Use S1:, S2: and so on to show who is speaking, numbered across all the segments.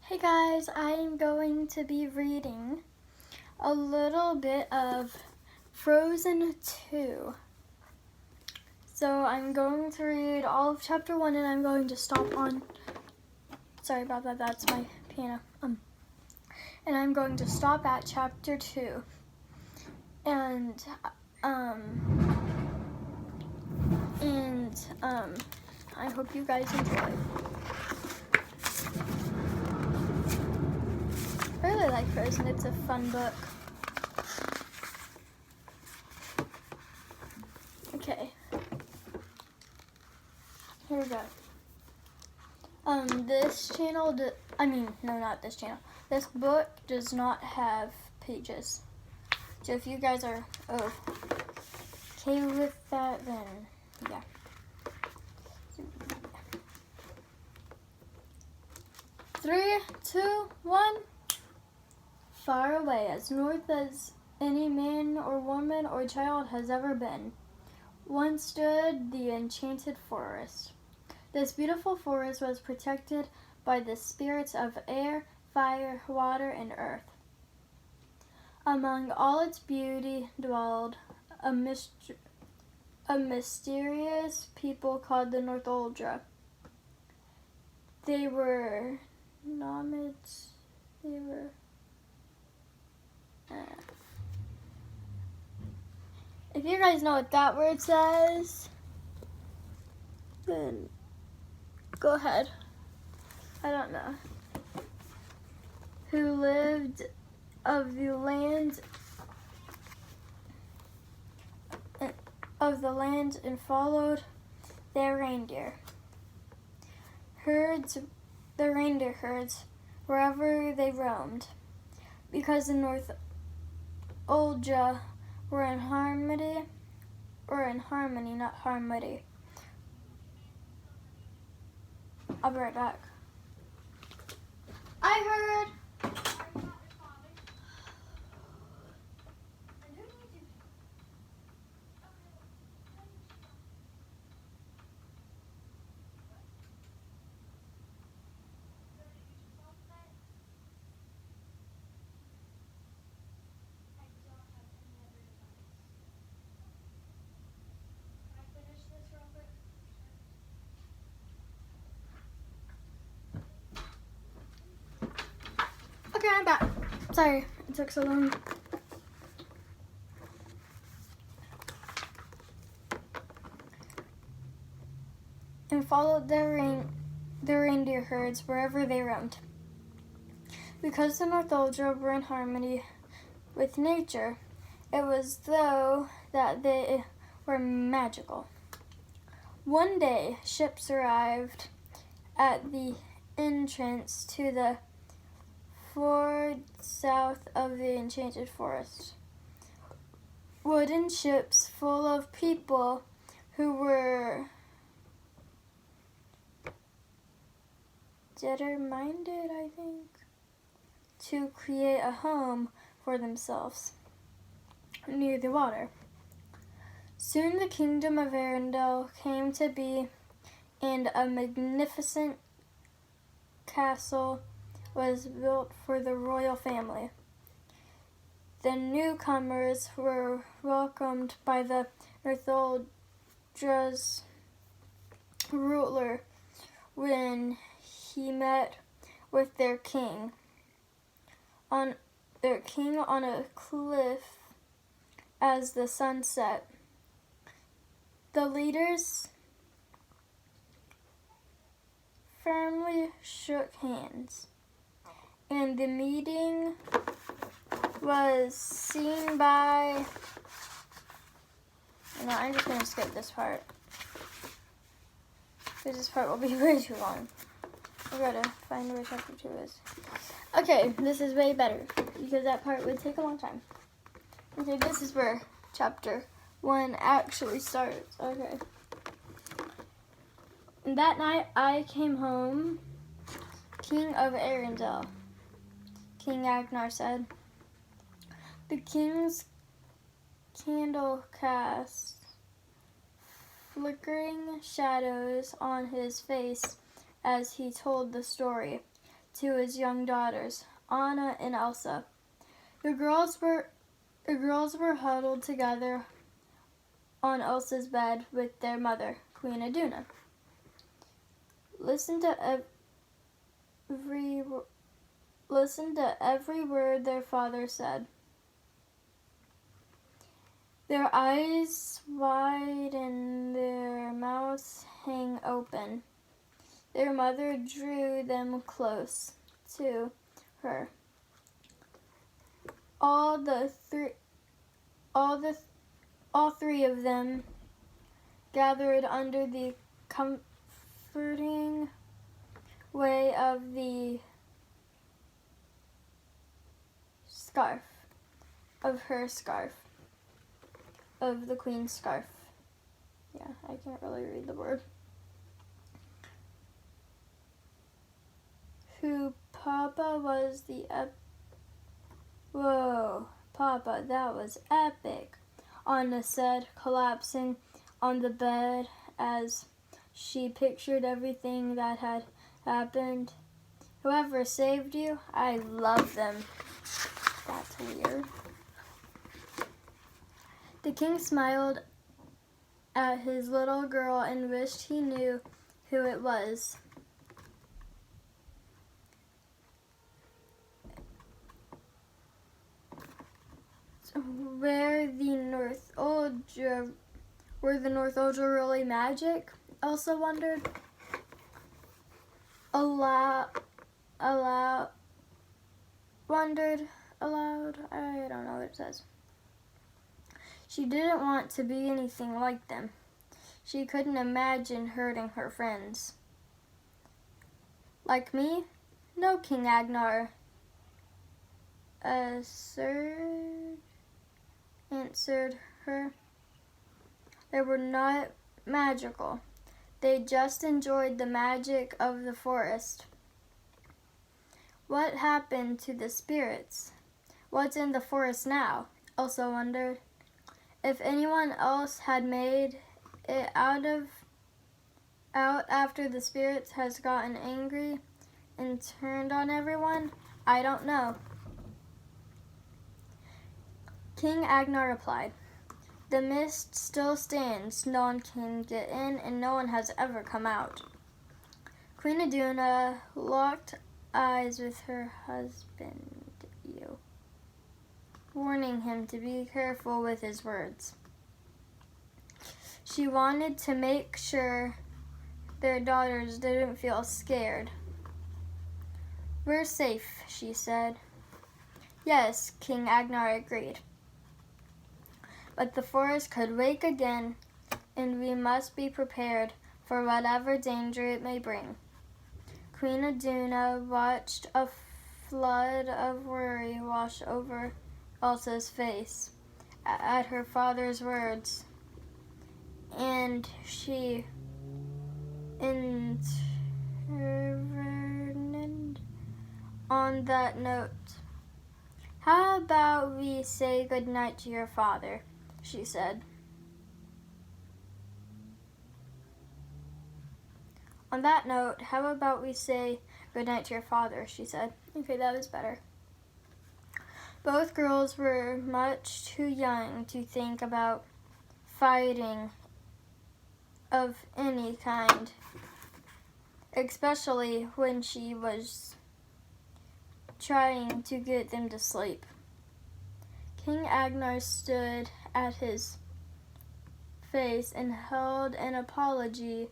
S1: Hey guys, I am going to be reading a little bit of Frozen 2. So I'm going to read all of chapter 1 and I'm going to stop on, sorry about that, that's my piano. And I'm going to stop at chapter 2. And I hope you guys enjoy. I really like Frozen, it's a fun book. Okay. Here we go. This channel, not this channel. This book does not have pages. So if you guys are okay with that, then yeah. 3, 2, 1. Far away, as north as any man or woman or child has ever been, once stood the enchanted forest. This beautiful forest was protected by the spirits of air, fire, water, and earth. Among all its beauty dwelled a mysterious people called the Northuldra. They were nomads. If you guys know what that word says, then go ahead. I don't know. Who lived of the land and followed their reindeer herds, the reindeer herds, wherever they roamed, because the Northuldra were in harmony, not harmony. I'll be right back. I heard. Okay, I'm back. Sorry, it took so long. And followed the reindeer herds wherever they roamed. Because the Northuldra were in harmony with nature, it was though that they were magical. One day, ships arrived at the entrance to the fjord south of the enchanted forest. Wooden ships full of people who were determined, I think, to create a home for themselves near the water. Soon the kingdom of Arendelle came to be, and a magnificent castle was built for the royal family. The newcomers were welcomed by the Northuldra's ruler when he met with their king on a cliff as the sun set. The leaders firmly shook hands, and the meeting was seen by... No, I'm just going to skip this part, because this part will be way too long. I gotta find where chapter 2 is. Okay, this is way better, because that part would take a long time. Okay, this is where chapter 1 actually starts. Okay. And that night I came home, King of Arendelle, King Agnar said. The king's candle cast flickering shadows on his face as he told the story. to his young daughters, Anna and Elsa. The girls were huddled together on Elsa's bed with their mother, Queen Iduna. Listen to every word their father said. Their eyes wide and their mouths hang open. Their mother drew them close to her. All three of them gathered under the comforting way of the scarf, of the queen's scarf. Yeah, I can't really read the word. Who Papa was the Whoa, Papa, that was epic, Anna said, collapsing on the bed as she pictured everything that had happened. Whoever saved you, I love them. That's weird. The king smiled at his little girl and wished he knew who it was. Were the North Ultra really magic? Elsa wondered. Wondered aloud. I don't know what it says. She didn't want to be anything like them. She couldn't imagine hurting her friends. Like me? No, King Agnar answered her. They were not magical. They just enjoyed the magic of the forest. What happened to the spirits? What's in the forest now? Elsa wondered. If anyone else had made it out after the spirits has gotten angry and turned on everyone, I don't know. King Agnar replied, the mist still stands. No one can get in and no one has ever come out. Queen Iduna locked eyes with her husband, warning him to be careful with his words. She wanted to make sure their daughters didn't feel scared. We're safe, she said. Yes, King Agnar agreed. But the forest could wake again, and we must be prepared for whatever danger it may bring. Queen Iduna watched a flood of worry wash over Elsa's face at her father's words, and she intervened on that note. How about we say goodnight to your father? She said. On that note, how about we say goodnight to your father? She said. Okay, that was better. Both girls were much too young to think about fighting of any kind, especially when she was trying to get them to sleep. King Agnar stood at his face and held an apology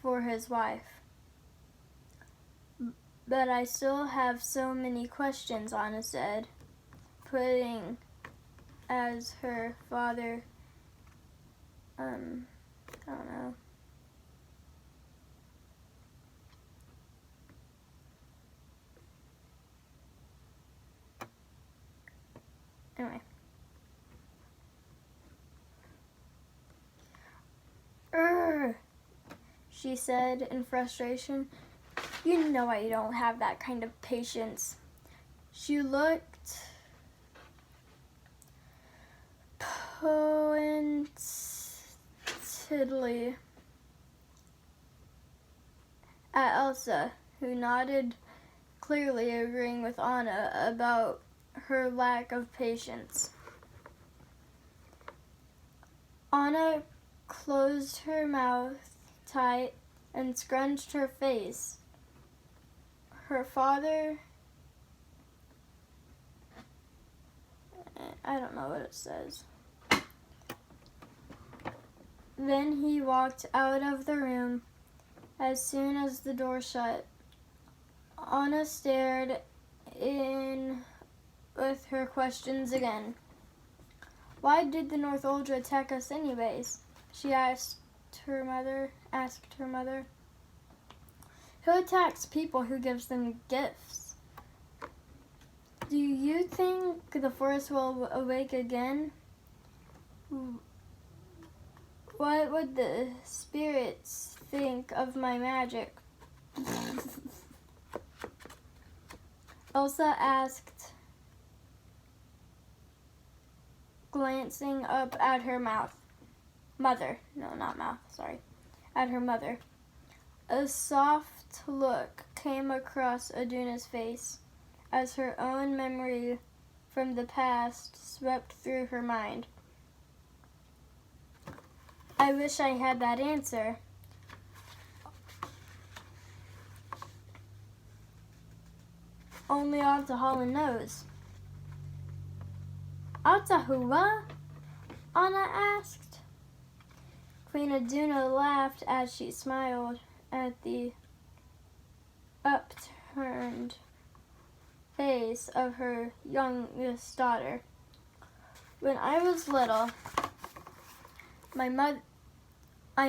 S1: for his wife. But I still have so many questions, Anna said, putting as her father, I don't know. Anyway. She said in frustration. You know I don't have that kind of patience. She looked pointedly at Elsa, who nodded clearly agreeing with Anna about her lack of patience. Anna closed her mouth tight and scrunched her face. Her father, I don't know what it says. Then he walked out of the room as soon as the door shut. Anna stared in with her questions again. Why did the North Ultra attack us anyways? She asked her mother. Who attacks people who gives them gifts? Do you think the forest will awake again? What would the spirits think of my magic? Elsa asked, glancing up at her at her mother. A soft look came across Iduna's face as her own memory from the past swept through her mind. I wish I had that answer. Only Alta Holland knows. Alta whoa? Anna asked. Queen Iduna laughed as she smiled at the upturned face of her youngest daughter. When I was little, my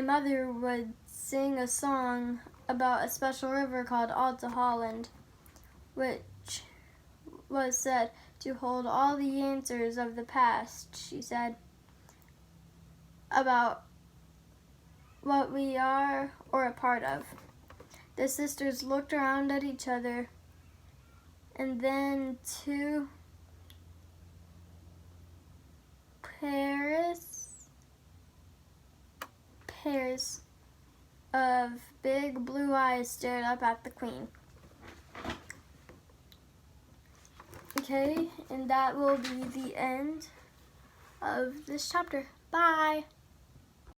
S1: mother would sing a song about a special river called Alta Holland, which was said to hold all the answers of the past, she said, about what we are or a part of. The sisters looked around at each other, and then two pairs of big blue eyes stared up at the queen. Okay, and that will be the end of this chapter. Bye!